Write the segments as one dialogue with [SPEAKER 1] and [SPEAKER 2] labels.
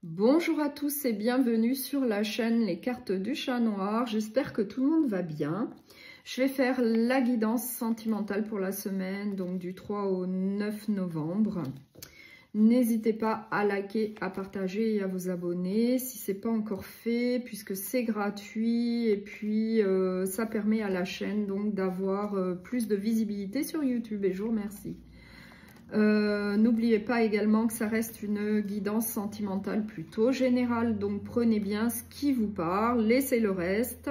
[SPEAKER 1] Bonjour à tous et bienvenue sur la chaîne Les Cartes du Chat Noir. J'espère que tout le monde va bien. Je vais faire la guidance sentimentale pour la semaine, donc du 3 au 9 novembre. N'hésitez pas à liker, à partager et à vous abonner si ce n'est pas encore fait, puisque c'est gratuit et puis ça permet à la chaîne donc d'avoir plus de visibilité sur YouTube et je vous remercie. N'oubliez pas également que ça reste une guidance sentimentale plutôt générale, donc prenez bien ce qui vous parle, laissez le reste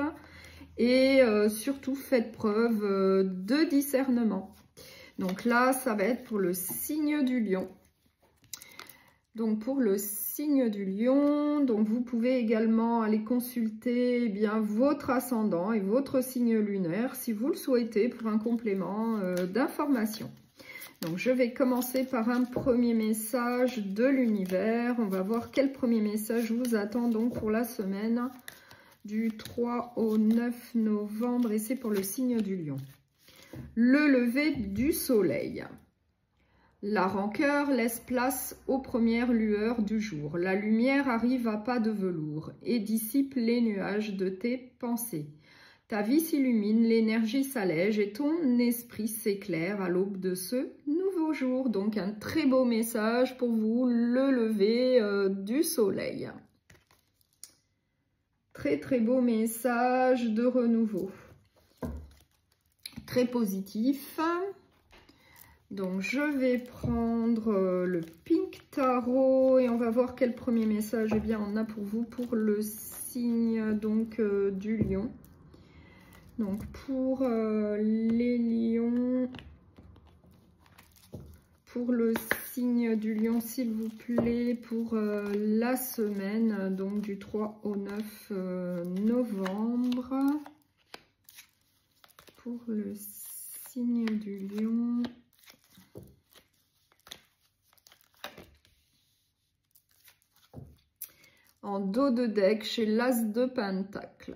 [SPEAKER 1] et surtout faites preuve de discernement. Donc là, ça va être pour le signe du lion. Donc pour le signe du lion, donc vous pouvez également aller consulter votre ascendant et votre signe lunaire si vous le souhaitez pour un complément d'information. Donc, je vais commencer par un premier message de l'univers. On va voir quel premier message vous attend donc pour la semaine du 3 au 9 novembre. Et c'est pour le signe du lion. Le lever du soleil. La rancœur laisse place aux premières lueurs du jour. La lumière arrive à pas de velours et dissipe les nuages de tes pensées. Ta vie s'illumine, l'énergie s'allège et ton esprit s'éclaire à l'aube de ce nouveau jour. Donc un très beau message pour vous, le lever du soleil. Très très beau message de renouveau. Très positif. Donc je vais prendre le Pink Tarot et on va voir quel premier message on a pour vous pour le signe donc du lion. Donc pour les lions, pour le signe du lion, s'il vous plaît, pour la semaine, donc du 3 au 9 novembre. Pour le signe du lion. En dos de deck, chez l'As de Pentacle.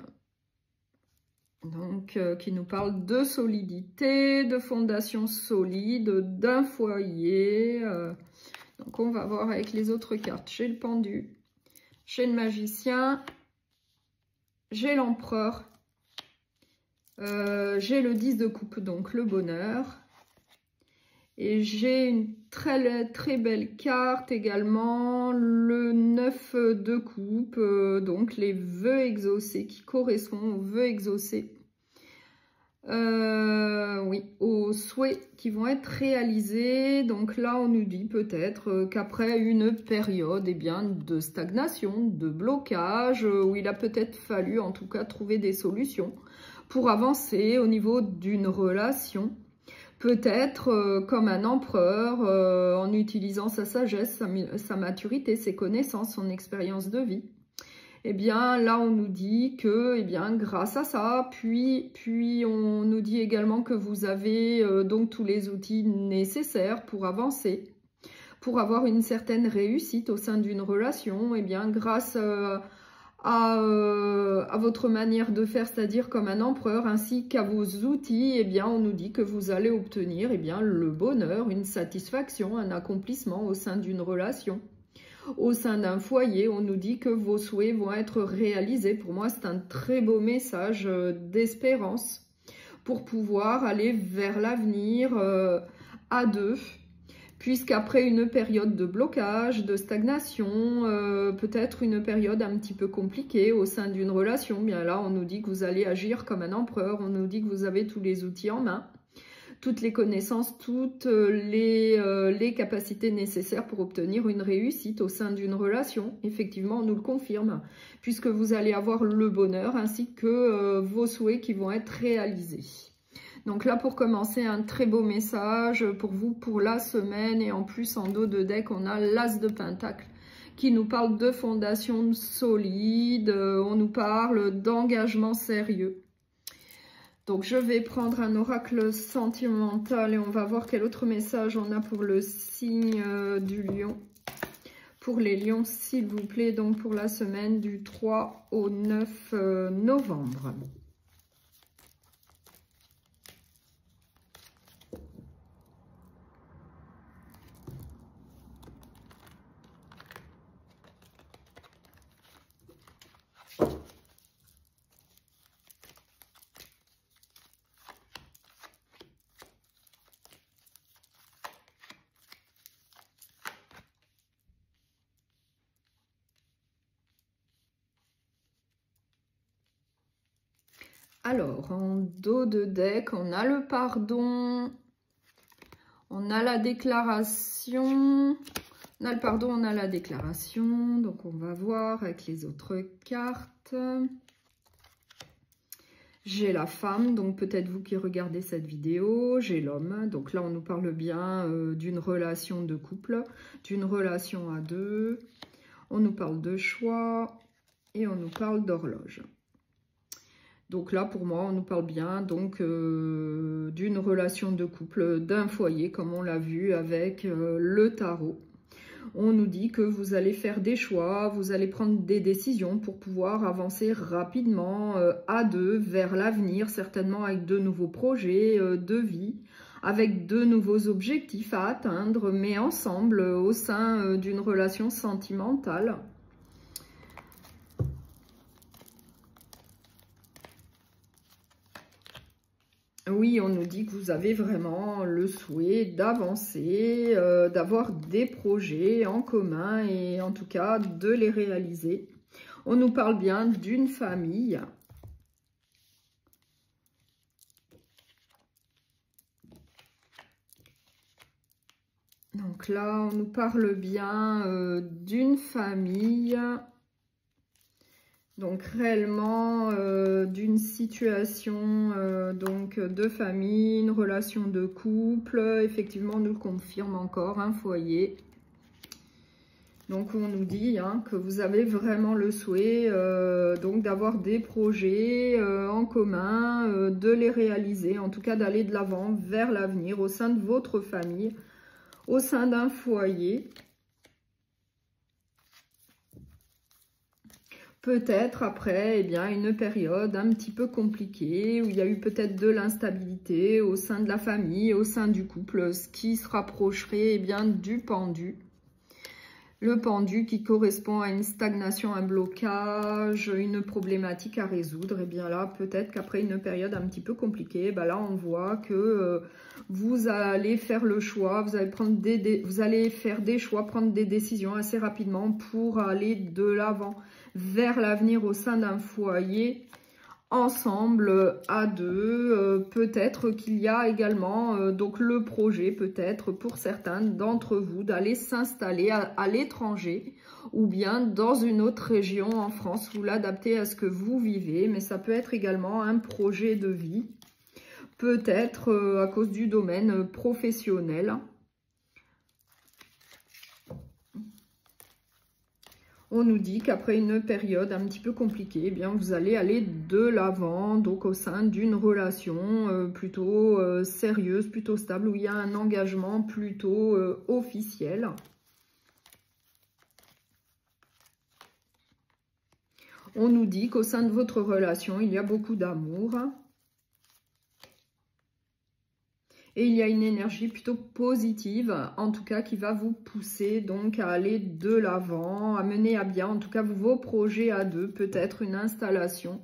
[SPEAKER 1] Donc, qui nous parle de solidité, de fondation solide, d'un foyer. Donc, on va voir avec les autres cartes. J'ai le pendu, j'ai le magicien, j'ai l'empereur, j'ai le 10 de coupe, donc le bonheur. Et j'ai une très belle carte également, le 9 de coupe, donc les vœux exaucés qui correspondent aux vœux exaucés. Oui, aux souhaits qui vont être réalisés. Donc là, on nous dit peut-être qu'après une période de stagnation, de blocage, où il a peut-être fallu en tout cas trouver des solutions pour avancer au niveau d'une relation. Peut-être comme un empereur, en utilisant sa sagesse, sa maturité, ses connaissances, son expérience de vie. Eh bien, là, on nous dit que, grâce à ça, puis on nous dit également que vous avez donc tous les outils nécessaires pour avancer, pour avoir une certaine réussite au sein d'une relation, grâce à votre manière de faire, c'est-à-dire comme un empereur, ainsi qu'à vos outils, on nous dit que vous allez obtenir le bonheur, une satisfaction, un accomplissement au sein d'une relation. Au sein d'un foyer, on nous dit que vos souhaits vont être réalisés. Pour moi, c'est un très beau message d'espérance pour pouvoir aller vers l'avenir à deux. Puisqu'après une période de blocage, de stagnation, peut-être une période un petit peu compliquée au sein d'une relation, bien là, on nous dit que vous allez agir comme un empereur, on nous dit que vous avez tous les outils en main, toutes les connaissances, toutes les capacités nécessaires pour obtenir une réussite au sein d'une relation. Effectivement, on nous le confirme, puisque vous allez avoir le bonheur ainsi que vos souhaits qui vont être réalisés. Donc là, pour commencer, un très beau message pour vous, pour la semaine. Et en plus, en dos de deck, on a l'As de Pentacle qui nous parle de fondation solide. On nous parle d'engagement sérieux. Donc, je vais prendre un oracle sentimental et on va voir quel autre message on a pour le signe du lion. Pour les lions, s'il vous plaît, donc pour la semaine du 3 au 9 novembre. Alors, en dos de deck, on a le pardon, on a la déclaration, on a le pardon, on a la déclaration. Donc, on va voir avec les autres cartes. J'ai la femme, donc peut-être vous qui regardez cette vidéo. J'ai l'homme, donc là on nous parle bien d'une relation de couple, d'une relation à deux. On nous parle de choix et on nous parle d'horloge. Donc là pour moi on nous parle bien donc d'une relation de couple, d'un foyer comme on l'a vu avec le tarot. On nous dit que vous allez faire des choix, vous allez prendre des décisions pour pouvoir avancer rapidement à deux vers l'avenir, certainement avec de nouveaux projets de vie, avec de nouveaux objectifs à atteindre, mais ensemble au sein d'une relation sentimentale. Oui, on nous dit que vous avez vraiment le souhait d'avancer, d'avoir des projets en commun et en tout cas de les réaliser. On nous parle bien d'une famille. Donc là, on nous parle bien d'une famille. Donc réellement d'une situation donc de famille, une relation de couple, effectivement on nous le confirme encore, un foyer. Donc on nous dit que vous avez vraiment le souhait donc d'avoir des projets en commun, de les réaliser, en tout cas d'aller de l'avant vers l'avenir au sein de votre famille, au sein d'un foyer. Peut-être après, une période un petit peu compliquée, où il y a eu peut-être de l'instabilité au sein de la famille, au sein du couple, ce qui se rapprocherait du pendu. Le pendu qui correspond à une stagnation, un blocage, une problématique à résoudre. Et bien là, peut-être qu'après une période un petit peu compliquée, là on voit que vous allez faire le choix, vous allez faire des choix, prendre des décisions assez rapidement pour aller de l'avant vers l'avenir au sein d'un foyer, ensemble, à deux. Peut-être qu'il y a également donc le projet, peut-être pour certains d'entre vous, d'aller s'installer à l'étranger ou bien dans une autre région en France. Vous l'adaptez à ce que vous vivez, mais ça peut être également un projet de vie, peut-être à cause du domaine professionnel. On nous dit qu'après une période un petit peu compliquée, vous allez aller de l'avant, donc au sein d'une relation plutôt sérieuse, plutôt stable, où il y a un engagement plutôt officiel. On nous dit qu'au sein de votre relation, il y a beaucoup d'amour. Et il y a une énergie plutôt positive, en tout cas, qui va vous pousser donc à aller de l'avant, à mener à bien, en tout cas, vos projets à deux, peut-être une installation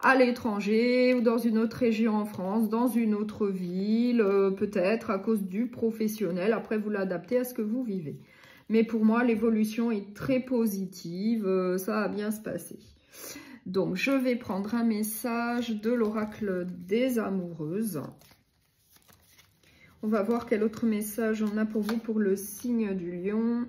[SPEAKER 1] à l'étranger ou dans une autre région en France, dans une autre ville, peut-être à cause du professionnel. Après, vous l'adaptez à ce que vous vivez. Mais pour moi, l'évolution est très positive, ça va bien se passer. Donc, je vais prendre un message de l'oracle des amoureuses. On va voir quel autre message on a pour vous pour le signe du lion.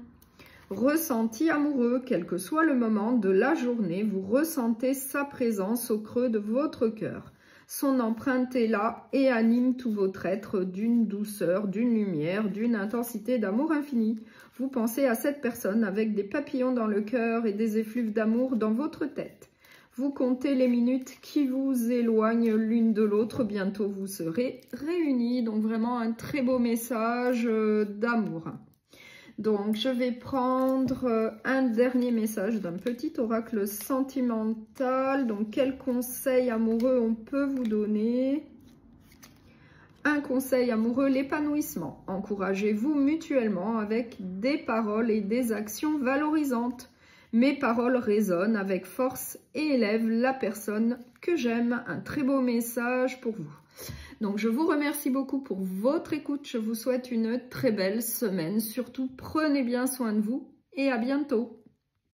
[SPEAKER 1] Ressenti amoureux, quel que soit le moment de la journée, vous ressentez sa présence au creux de votre cœur. Son empreinte est là et anime tout votre être d'une douceur, d'une lumière, d'une intensité d'amour infini. Vous pensez à cette personne avec des papillons dans le cœur et des effluves d'amour dans votre tête. Vous comptez les minutes qui vous éloignent l'une de l'autre. Bientôt, vous serez réunis. Donc, vraiment un très beau message d'amour. Donc, je vais prendre un dernier message d'un petit oracle sentimental. Donc, quel conseil amoureux on peut vous donner? Un conseil amoureux, l'épanouissement. Encouragez-vous mutuellement avec des paroles et des actions valorisantes. Mes paroles résonnent avec force et élèvent la personne que j'aime. Un très beau message pour vous. Donc, je vous remercie beaucoup pour votre écoute. Je vous souhaite une très belle semaine. Surtout, prenez bien soin de vous et à bientôt.